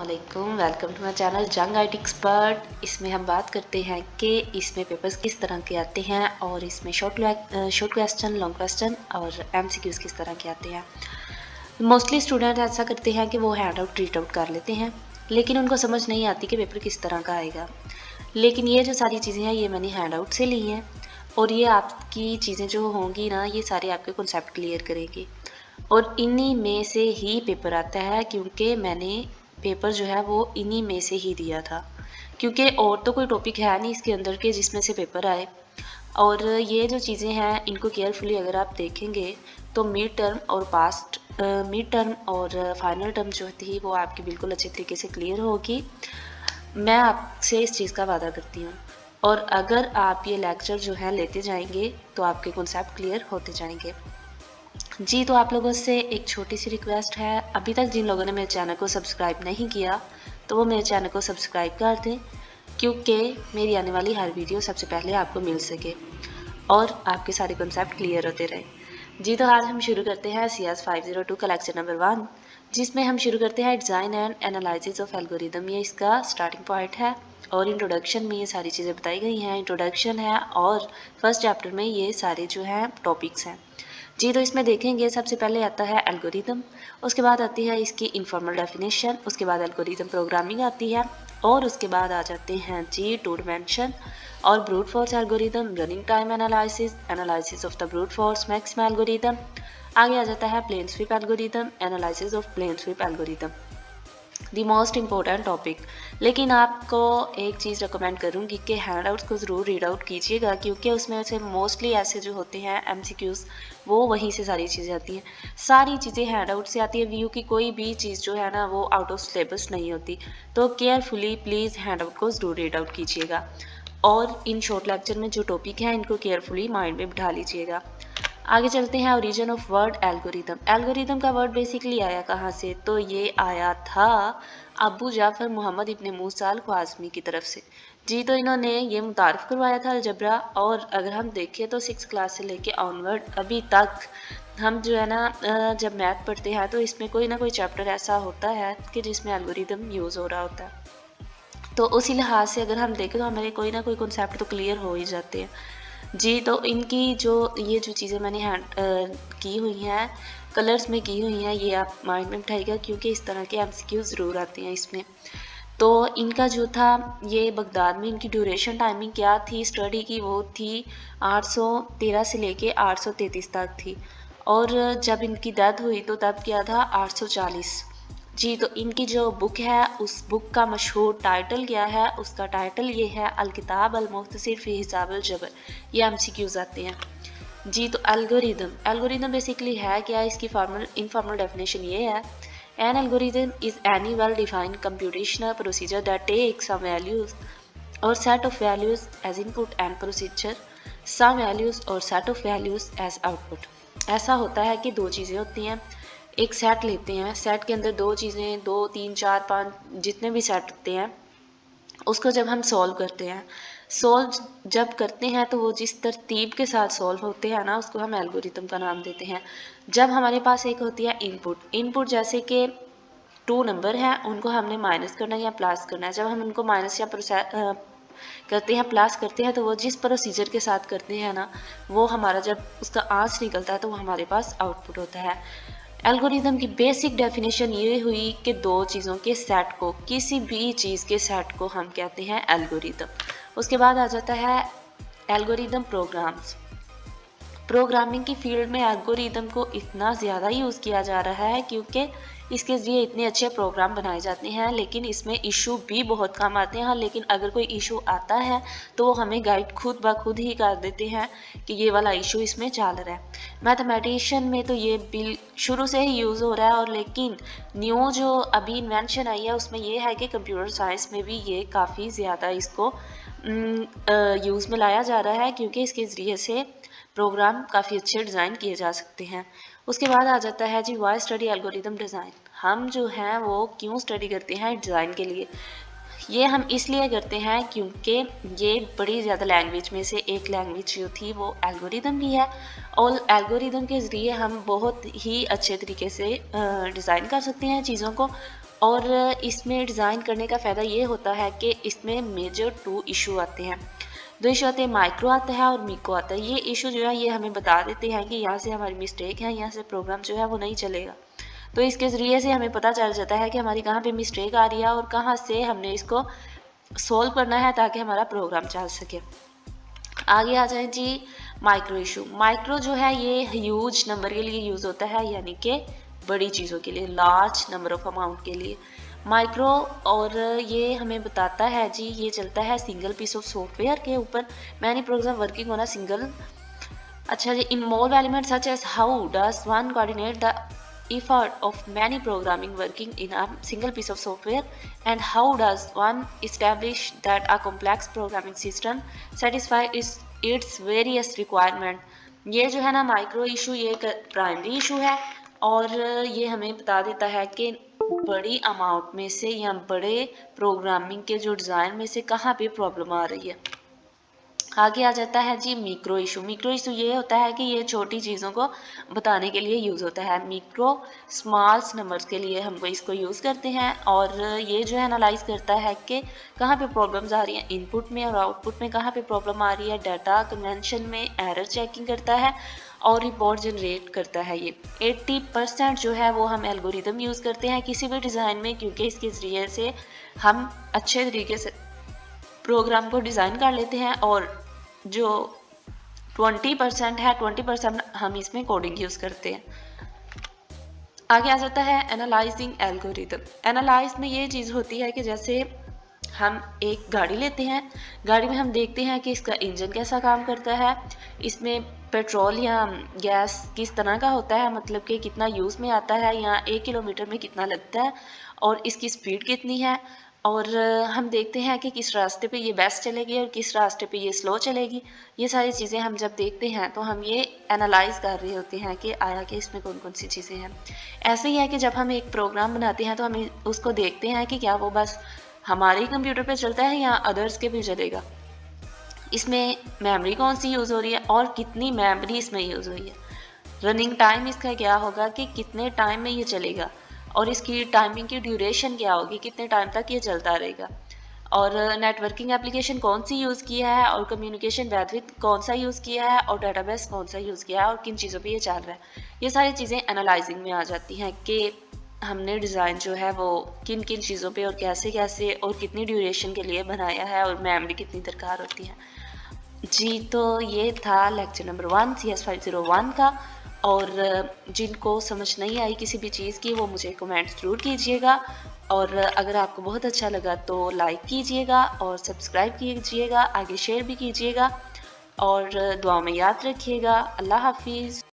अस्सलामुअलैकुम, welcome to my channel जंग IT expert. इसमें हम बात करते हैं कि इसमें पेपर्स किस तरह के आते हैं और इसमें शॉर्ट क्वेश्चन, लॉन्ग क्वेश्चन और एमसीक्यूज किस तरह के आते हैं। मोस्टली स्टूडेंट ऐसा करते हैं कि वो हैंड आउट रीड आउट कर लेते हैं, लेकिन उनको समझ नहीं आती कि पेपर किस तरह का आएगा। लेकिन ये जो सारी चीज़ें हैं ये मैंने हैंड आउट से ली हैं और ये आपकी चीज़ें जो होंगी ना, ये सारे आपके कॉन्सेप्ट क्लियर करेंगी और इन्हीं में से ही पेपर आता है, क्योंकि मैंने पेपर जो है वो इन्हीं में से ही दिया था, क्योंकि और तो कोई टॉपिक है नहीं इसके अंदर के जिसमें से पेपर आए। और ये जो चीज़ें हैं इनको केयरफुली अगर आप देखेंगे तो मिड टर्म और फाइनल टर्म जो थी वो आपकी बिल्कुल अच्छे तरीके से क्लियर होगी। मैं आपसे इस चीज़ का वादा करती हूँ और अगर आप ये लेक्चर जो है लेते जाएंगे तो आपके कॉन्सेप्ट क्लियर होते जाएंगे। जी, तो आप लोगों से एक छोटी सी रिक्वेस्ट है, अभी तक जिन लोगों ने मेरे चैनल को सब्सक्राइब नहीं किया तो वो मेरे चैनल को सब्सक्राइब कर दें, क्योंकि मेरी आने वाली हर वीडियो सबसे पहले आपको मिल सके और आपके सारे कॉन्सेप्ट क्लियर होते रहे। जी, तो आज हम शुरू करते हैं CS 502 का लेक्चर नंबर 1, जिसमें हम शुरू करते हैं design and analysis of algorithm. ये इसका स्टार्टिंग पॉइंट है और इंट्रोडक्शन में ये सारी चीज़ें बताई गई हैं। इंट्रोडक्शन है और फर्स्ट चैप्टर में ये सारे जो हैं टॉपिक्स हैं। जी, तो इसमें देखेंगे सबसे पहले आता है एल्गोरिदम, उसके बाद आती है इसकी इनफॉर्मल डेफिनेशन, उसके बाद एल्गोरिदम प्रोग्रामिंग आती है और उसके बाद आ जाते हैं जी टू डिमेंशन और brute force algorithm, running time analysis of the brute force maximum algorithm. आगे आ जाता है plane sweep algorithm, analysis of plane sweep algorithm, the most important topic. लेकिन आपको एक चीज़ रिकमेंड करूँगी कि हैंड आउट्स को ज़रूर रीड आउट कीजिएगा, क्योंकि उसमें से मोस्टली ऐसे जो होते हैं MCQs वो वहीं से सारी चीज़ें आती हैं। सारी चीज़ें हैंड आउट से आती है, व्यू की कोई भी चीज़ जो है ना वो आउट ऑफ सिलेबस नहीं होती। तो केयरफुली प्लीज़ हैंड आउट को ज़रूर रीड आउट कीजिएगा और इन शॉर्ट लेक्चर में जो टॉपिक हैं इनको केयरफुली माइंड में बिठा लीजिएगा। आगे चलते हैं origin of word algorithm. Algorithm का वर्ड बेसिकली आया कहाँ से, तो ये आया था अबू जाफ़र मोहम्मद इब्ने मूसा अल ख्वाज़मी की तरफ से। जी, तो इन्होंने ये मुतारफ़ करवाया था अलजबरा। और अगर हम देखें तो 6th क्लास से लेके ऑनवर्ड अभी तक हम जो है ना जब मैथ पढ़ते हैं तो इसमें कोई ना कोई चैप्टर ऐसा होता है कि जिसमें एल्गोरिदम यूज़ हो रहा होता है। तो उसी लिहाज से अगर हम देखें तो हमारे कोई ना कोई कॉन्सेप्ट तो क्लियर हो ही जाते हैं। जी, तो इनकी ये जो चीज़ें मैंने की हुई हैं कलर्स में की हुई हैं, ये आप माइंड में बिठाइएगा, क्योंकि इस तरह के MCQ ज़रूर आते हैं इसमें। तो इनका जो था ये बगदाद में इनकी ड्यूरेशन टाइमिंग क्या थी स्टडी की, वो थी 813 से लेके 833 तक थी और जब इनकी डेथ हुई तो तब क्या था 840। जी, तो इनकी जो बुक है उस बुक का मशहूर टाइटल क्या है, उसका टाइटल ये है अल-किताब अल-मुख्तसर फ़ी हिसाब अल-जबर। ये MCQs आते हैं। जी, तो एल्गोरिदम बेसिकली है क्या, इसकी इनफॉर्मल डेफिनेशन ये है, an algorithm is any well defined computational procedure that takes some values or set of values as input and procedure some values or set of values as output. ऐसा होता है कि दो चीज़ें होती हैं, एक सेट लेते हैं, सेट के अंदर दो चीज़ें, 2 3 4 5 जितने भी सेट होते हैं उसको जब हम सॉल्व करते हैं, जब करते हैं तो वो जिस तरतीब के साथ सॉल्व होते हैं ना उसको हम एल्गोरिदम का नाम देते हैं। जब हमारे पास एक होती है इनपुट जैसे कि 2 नंबर हैं, उनको हमने माइनस करना है या प्लस करना है। जब हम उनको माइनस या करते हैं, प्लस करते हैं, तो वो जिस प्रोसीजर के साथ करते हैं ना वो हमारा जब उसका आंसर निकलता है तो वो हमारे पास आउटपुट होता है। एल्गोरिदम की बेसिक डेफिनेशन ये हुई कि दो चीज़ों के सेट को, किसी भी चीज़ के सेट को हम कहते हैं एल्गोरिदम। उसके बाद आ जाता है एल्गोरिदम प्रोग्राम्स। प्रोग्रामिंग की फील्ड में एल्गोरिदम को इतना ज़्यादा यूज़ किया जा रहा है क्योंकि इसके ज़रिए इतने अच्छे प्रोग्राम बनाए जाते हैं, लेकिन इसमें इशू भी बहुत कम आते हैं। लेकिन अगर कोई इशू आता है तो वो हमें गाइड खुद ब खुद ही कर देते हैं कि ये वाला इशू इसमें चल रहा है। मैथमेटिशियन में तो ये बिल शुरू से ही यूज़ हो रहा है, और लेकिन न्यू जो अभी इन्वेंशन आई है उसमें ये है कि कंप्यूटर साइंस में भी ये काफ़ी ज़्यादा इसको यूज़ में लाया जा रहा है, क्योंकि इसके ज़रिए से प्रोग्राम काफ़ी अच्छे डिज़ाइन किए जा सकते हैं। उसके बाद आ जाता है जी वाई स्टडी एल्गोरिदम डिज़ाइन। हम जो हैं वो क्यों स्टडी करते हैं डिज़ाइन के लिए, ये हम इसलिए करते हैं क्योंकि ये बड़ी ज़्यादा लैंग्वेज में से एक लैंग्वेज जो थी वो एल्गोरिदम की है, और एल्गोरिदम के ज़रिए हम बहुत ही अच्छे तरीके से डिज़ाइन कर सकते हैं चीज़ों को और इसमें डिज़ाइन करने का फ़ायदा ये होता है कि इसमें मेजर 2 इशू आते हैं। 2 इशू आते हैं, माइक्रो आता है और मिको आता है। ये इशू जो है ये हमें बता देते हैं कि यहाँ से हमारी मिस्टेक है, यहाँ से प्रोग्राम जो है वो नहीं चलेगा। तो इसके ज़रिए से हमें पता चल जाता है कि हमारी कहाँ पे मिस्टेक आ रही है और कहाँ से हमने इसको सोल्व करना है ताकि हमारा प्रोग्राम चल सके। आगे आ जाए जी माइक्रो इशू। माइक्रो जो है ये ह्यूज नंबर के लिए यूज़ होता है, यानी कि बड़ी चीज़ों के लिए, लार्ज नंबर ऑफ अमाउंट के लिए माइक्रो। और ये हमें बताता है जी, ये चलता है सिंगल पीस ऑफ सॉफ्टवेयर के ऊपर। Many program working on a single, अच्छा जी, involve element such as how does one coordinate the effort of many programming working in a single piece of software, and how does one establish that a complex programming system satisfies its various requirement। ये जो है ना micro issue, ये एक primary issue है और ये हमें बता देता है कि बड़ी अमाउंट में से या बड़े प्रोग्रामिंग के जो डिज़ाइन में से कहाँ पे प्रॉब्लम आ रही है। आगे आ जाता है जी मिक्रो इशू। मिक्रो इशू ये होता है कि ये छोटी चीज़ों को बताने के लिए यूज़ होता है। मिक्रो स्मॉल्स नंबर्स के लिए हम इसको यूज़ करते हैं और ये जो है एनालाइज करता है कि कहाँ पे प्रॉब्लम्स आ रही हैं, इनपुट में और आउटपुट में कहाँ पे प्रॉब्लम आ रही है। डाटा कन्वेंशन में एरर चेकिंग करता है और रिपोर्ट जनरेट करता है। ये 80% जो है वो हम एल्गोरिदम यूज़ करते हैं किसी भी डिज़ाइन में, क्योंकि इसके ज़रिए से हम अच्छे तरीके से प्रोग्राम को डिज़ाइन कर लेते हैं और जो 20% है 20% हम इसमें कोडिंग यूज़ करते हैं। आगे आ जाता है एनालाइजिंग एल्गोरिदम। एनालाइज में ये चीज़ होती है कि जैसे हम एक गाड़ी लेते हैं, गाड़ी में हम देखते हैं कि इसका इंजन कैसा काम करता है, इसमें पेट्रोल या गैस किस तरह का होता है, मतलब कि कितना यूज़ में आता है या 1 किलोमीटर में कितना लगता है और इसकी स्पीड कितनी है। और हम देखते हैं कि किस रास्ते पे ये बेस्ट चलेगी और किस रास्ते पे ये स्लो चलेगी। ये सारी चीज़ें हम जब देखते हैं तो हम ये एनालाइज कर रहे होते हैं कि आया कि इसमें कौन कौन सी चीज़ें हैं। ऐसे ही है कि जब हम एक प्रोग्राम बनाते हैं तो हम उसको देखते हैं कि क्या वो बस हमारे कंप्यूटर पे चलता है या अदर्स के भी चलेगा, इसमें मेमोरी कौन सी यूज़ हो रही है और कितनी मेमोरी इसमें यूज़ हुई है, रनिंग टाइम इसका क्या होगा कि कितने टाइम में ये चलेगा और इसकी टाइमिंग की ड्यूरेशन क्या होगी, कितने टाइम तक ये चलता रहेगा, और नेटवर्किंग एप्लीकेशन कौन सी यूज़ किया है और कम्युनिकेशन बैंडविड्थ कौन सा यूज़ किया है और डेटाबेस कौन सा यूज़ किया है और किन चीज़ों पे ये चल रहा है। ये सारी चीज़ें एनालाइजिंग में आ जाती हैं कि हमने डिज़ाइन जो है वो किन किन चीज़ों पे और कैसे कैसे और कितनी ड्यूरेशन के लिए बनाया है और मेमोरी कितनी दरकार होती है जी। तो ये था लेक्चर नंबर 1 CS501 का, और जिनको समझ नहीं आई किसी भी चीज़ की वो मुझे कमेंट ज़रूर कीजिएगा, और अगर आपको बहुत अच्छा लगा तो लाइक कीजिएगा और सब्सक्राइब कीजिएगा, आगे शेयर भी कीजिएगा और दुआ में याद रखिएगा। अल्लाह हाफिज़।